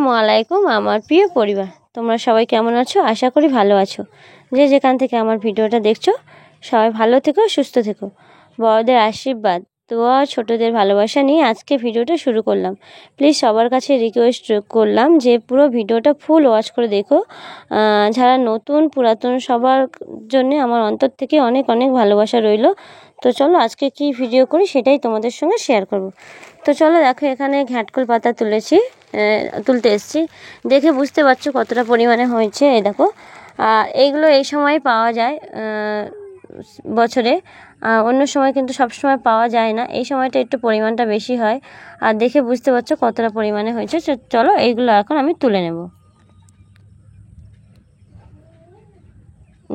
আসসালামু আলাইকুম আমার প্রিয় পরিবার, তোমরা সবাই কেমন আছো? আশা করি ভালো আছো। যে যেখান থেকে আমার ভিডিওটা দেখছো সবাই ভালো থেকো, সুস্থ থেকো। বড়দের আশীর্বাদ, দোয়া, ছোটদের ভালোবাসা নিয়ে আজকে ভিডিওটা শুরু করলাম। প্লিজ সবার কাছে রিকোয়েস্ট করলাম যে পুরো ভিডিওটা ফুল ওয়াচ করে দেখো। যারা নতুন পুরাতন সবার জন্য আমার অন্তর থেকে অনেক অনেক ভালোবাসা রইল। তো চলো আজকে কি ভিডিও করি সেটাই তোমাদের সঙ্গে শেয়ার করব। তো চলো দেখো, এখানে ঘ্যাটকল পাতা তুলতে এসেছি। দেখে বুঝতে পারছো কতটা পরিমাণে হয়েছে। এই দেখো, এইগুলো এই সময় পাওয়া যায় বছরে, অন্য সময় কিন্তু সব সময় পাওয়া যায় না। এই সময়টা একটু পরিমাণটা বেশি হয়। আর দেখে বুঝতে পারছো কতটা পরিমাণে হয়েছে। চলো এইগুলো এখন আমি তুলে নেব।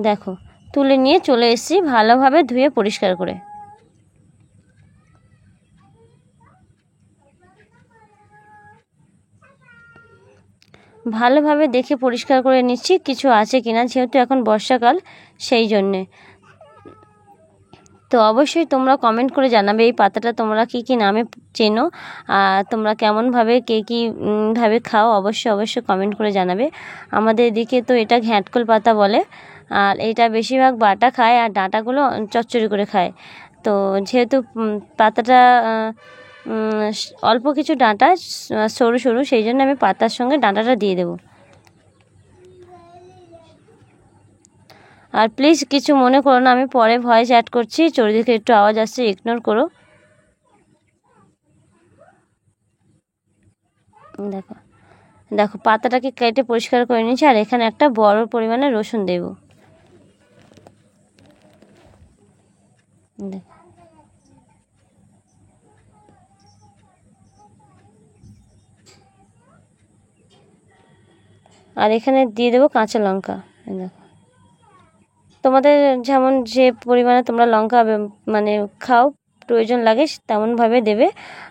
দেখো, তুলে নিয়ে চলে এসেছি ভালোভাবে ধুয়ে পরিষ্কার করে। ভালোভাবে দেখে পরিষ্কার করে নিচ্ছি কিছু আছে কিনা, যেহেতু এখন বর্ষাকাল সেই জন্যে। তো অবশ্যই তোমরা কমেন্ট করে জানাবে এই পাতাটা তোমরা কি নামে চেনো, তোমরা কেমনভাবে কে কী ভাবে খাও, অবশ্যই কমেন্ট করে জানাবে। আমাদের এদিকে তো এটা ঘ্যাটকল পাতা বলে, আর এটা বেশিরভাগ বাটা খায় আর ডাঁটাগুলো চচ্চড়ি করে খায়। তো যেহেতু পাতাটা অল্প কিছু ডাঁটা সরু সরু, সেই জন্য আমি পাতার সঙ্গে ডাঁটাটা দিয়ে দেবো। আর প্লিজ কিছু মনে করো না, আমি পরে ভয়েস অ্যাড করছি, চারিদিকে একটু আওয়াজ আসছে, ইগনোর করো। দেখো দেখো পাতাটাকে কেটে পরিষ্কার করে নিয়েছি, আর এখানে একটা বড় পরিমাণে রসুন দেব। দেখো, আর এখানে দিয়ে দেবো কাঁচা লঙ্কা। দেখো, তোমাদের যেমন যে পরিমাণে তোমরা লঙ্কা মানে খাও, প্রয়োজন লাগে তেমনভাবে দেবে।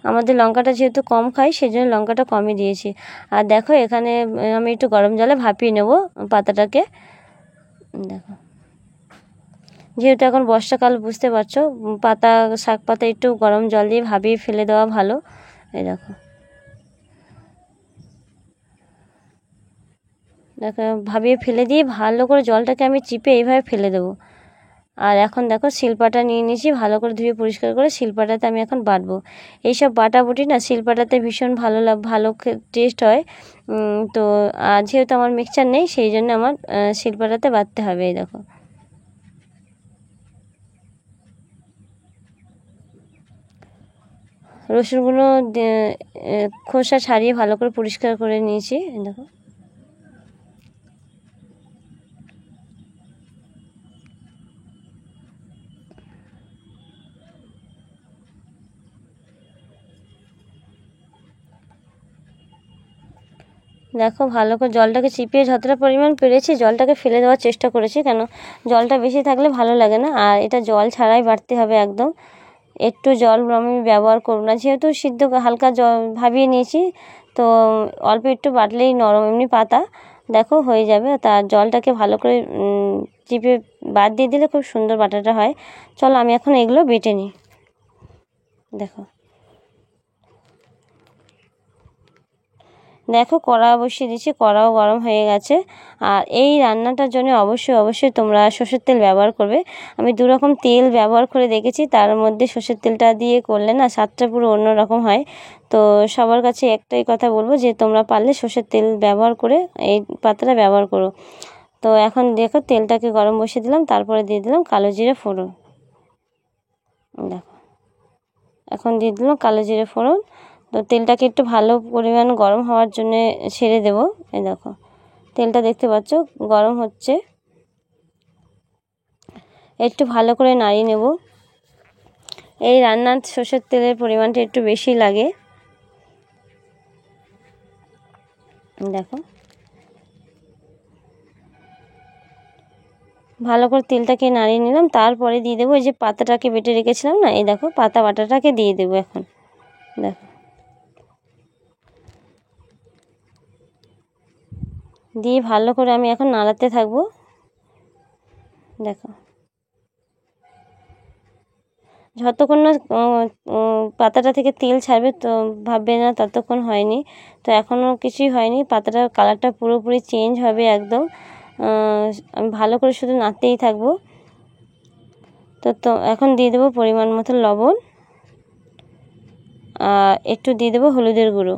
আমাদের লঙ্কাটা যেহেতু কম খাই, সেই জন্য লঙ্কাটা কমই দিয়েছি। আর দেখো, এখানে আমি একটু গরম জলে ভাপিয়ে নেব পাতাটাকে। দেখো, যেহেতু এখন বর্ষাকাল, বুঝতে পারছো শাক পাতা একটু গরম জল দিয়ে ভাপিয়ে ফেলে দেওয়া ভালো। এই দেখো দেখো ভাপিয়ে ফেলে দিয়ে ভালো করে জলটাকে আমি চিপে এইভাবে ফেলে দেবো। আর এখন দেখো, শিলপাটা নিয়ে নিয়েছি, ভালো করে ধুয়ে পরিষ্কার করে শিলপাটাতে আমি এখন বাটবো। এইসব বাটাবুটি না শিলপাটাতে ভীষণ ভালো টেস্ট হয়। তো যেহেতু আমার মিক্সচার নেই, সেই জন্য আমার শিলপাটাতে বাটতে হবে। এই দেখো, রসুনগুলো খোসা ছাড়িয়ে ভালো করে পরিষ্কার করে নিয়েছি। দেখো, দেখো ভালো করে জলটাকে চিপিয়ে যতটা পরিমাণ পেরেছি জলটাকে ফেলে দেওয়ার চেষ্টা করেছি, কেন জলটা বেশি থাকলে ভালো লাগে না। আর এটা জল ছাড়াই বাটতে হবে একদম, একটু জল আমি ব্যবহার করব না, যেহেতু সিদ্ধ হালকা জল ভাবিয়ে নিয়েছি। তো অল্প একটু বাটলেই নরম এমনি পাতা দেখো হয়ে যাবে। তার জলটাকে ভালো করে চিপে বাদ দিয়ে দিলে খুব সুন্দর বাটাটা হয়। চলো আমি এখন এগুলো বেটে নিই। দেখো দেখো কড়া বসিয়ে দিচ্ছি, কড়াও গরম হয়ে গেছে। আর এই রান্নাটার জন্য অবশ্যই তোমরা সর্ষের তেল ব্যবহার করবে। আমি দু রকম তেল ব্যবহার করে দেখেছি, তার মধ্যে সর্ষের তেলটা দিয়ে করলে না স্বাদটা পুরো অন্যরকম হয়। তো সবার কাছে একটাই কথা বলবো যে তোমরা পারলে সর্ষের তেল ব্যবহার করে এই পাতাটা ব্যবহার করো। তো এখন দেখো, তেলটাকে গরম বসিয়ে দিলাম, তারপরে দিয়ে দিলাম কালো জিরে ফোড়ন। দেখো, এখন দিয়ে দিলাম কালো জিরে ফোড়ন। তো তেলটাকে একটু ভালো পরিমাণ গরম হওয়ার জন্য ছেড়ে দেব। এই দেখো, তেলটা দেখতে পাচ্ছ গরম হচ্ছে, একটু ভালো করে নাড়িয়ে নেব। এই রান্নার সর্ষের তেলের পরিমাণটা একটু বেশি লাগে। দেখো, ভালো করে তেলটাকে নাড়িয়ে নিলাম, তারপরে দিয়ে দেবো এই যে পাতাটাকে বেটে রেখেছিলাম না, এই দেখো পাতা বাটাটাকে দিয়ে দেবো এখন। দেখো, দিয়ে ভালো করে আমি এখন নাড়াতে থাকবো। দেখো, যতক্ষণ না পাতাটা থেকে তেল ছাড়বে তো ভাববে না ততক্ষণ হয়নি। তো এখনও কিছুই হয়নি, পাতাটার কালারটা পুরোপুরি চেঞ্জ হবে একদম। আমি ভালো করে শুধু নাড়তেই থাকবো। তো এখন দিয়ে দেবো পরিমাণ মতো লবণ, আর একটু দিয়ে দেবো হলুদের গুঁড়ো।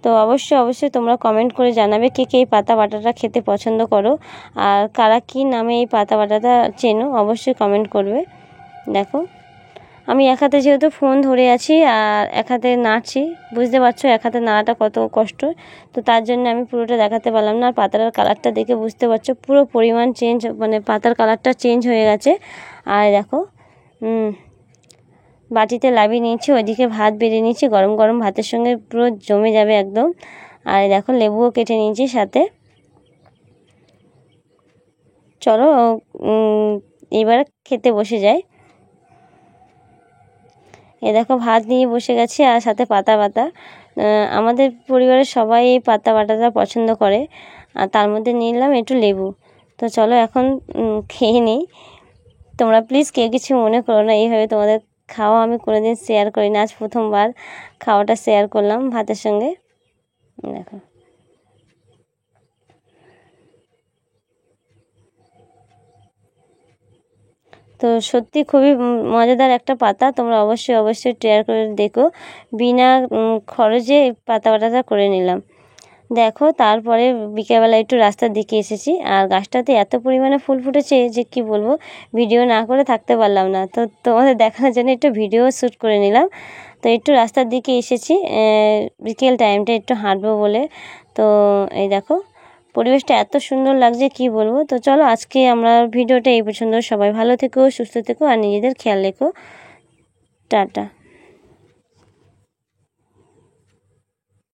তো অবশ্যই তোমরা কমেন্ট করে জানাবে কে কে এই পাতা বাটাটা খেতে পছন্দ করো, আর কারা কী নামে এই পাতা বাটাটা চেনো অবশ্যই কমেন্ট করবে। দেখো আমি এক হাতে যেহেতু ফোন ধরে আছি আর এক হাতে নাড়ছি, বুঝতে পারছো এক হাতে নাড়াটা কত কষ্ট। তো তার জন্য আমি পুরোটা দেখাতে পারলাম না। আর পাতাটার কালারটা দেখে বুঝতে পারছো পুরো পরিমাণ চেঞ্জ, মানে পাতার কালারটা চেঞ্জ হয়ে গেছে। আর দেখো বাটিতে লাভিয়ে নিয়েছি, ওইদিকে ভাত বেড়ে নিয়েছি, গরম গরম ভাতের সঙ্গে পুরো জমে যাবে একদম। আর দেখো লেবুও কেটে নিয়েছি সাথে। চলো এবার খেতে বসে যাই। এ দেখো ভাত নিয়ে বসে গেছি আর সাথে পাতা বাটা। আমাদের পরিবারের সবাই এই পাতা বাটাটা পছন্দ করে, আর তার মধ্যে নিলাম একটু লেবু। তো চলো এখন খেয়ে নিই। তোমরা প্লিজ কেউ কিছু মনে করো না, এইভাবে তোমাদের খাওয়া আমি কোনোদিন শেয়ার করি না, আজ প্রথমবার খাওয়াটা শেয়ার করলাম ভাতের সঙ্গে। দেখো তো সত্যি খুবই মজাদার একটা পাতা, তোমরা অবশ্যই ট্রাই করে দেখো। বিনা খরচে পাতা বাটাটা করে নিলাম। দেখো তারপরে বিকেলবেলা একটু রাস্তার দিকে এসেছি, আর গাছটাতে এত পরিমাণে ফুল ফুটেছে যে কি বলবো, ভিডিও না করে থাকতে পারলাম না। তো তোমাদের দেখানোর জন্য একটু ভিডিও শ্যুট করে নিলাম। তো একটু রাস্তার দিকে এসেছি বিকেল টাইমটা একটু হাঁটবো বলে। তো এই দেখো পরিবেশটা এত সুন্দর লাগছে কি বলবো। তো চলো আজকে আমরা ভিডিওটা এই পছন্দ, সবাই ভালো থেকো, সুস্থ থেকো, আর নিজেদের খেয়াল রেখো। টাটা।